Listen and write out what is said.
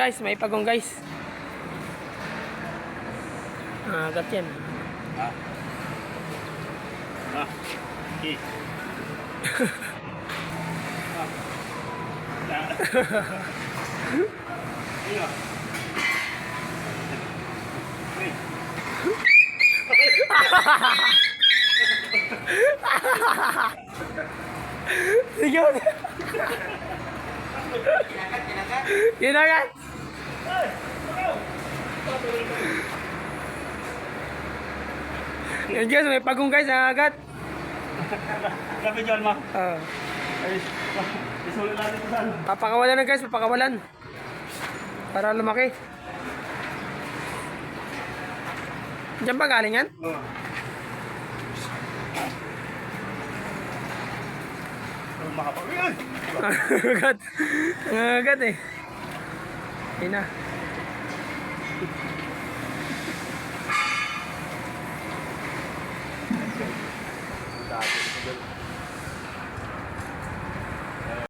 Guys, may pagong guys. Agat yan. Okay. Sige. Kinagat. Yan guys, may pagong guys, agat. Grabe John ma. Ay, isulit natin ito saan. Papakawalan na guys, papakawalan. Para lumaki. Diyan ba galing yan? Oo. Makapag-uyan. Agat. Agat eh. Yun na. Dati.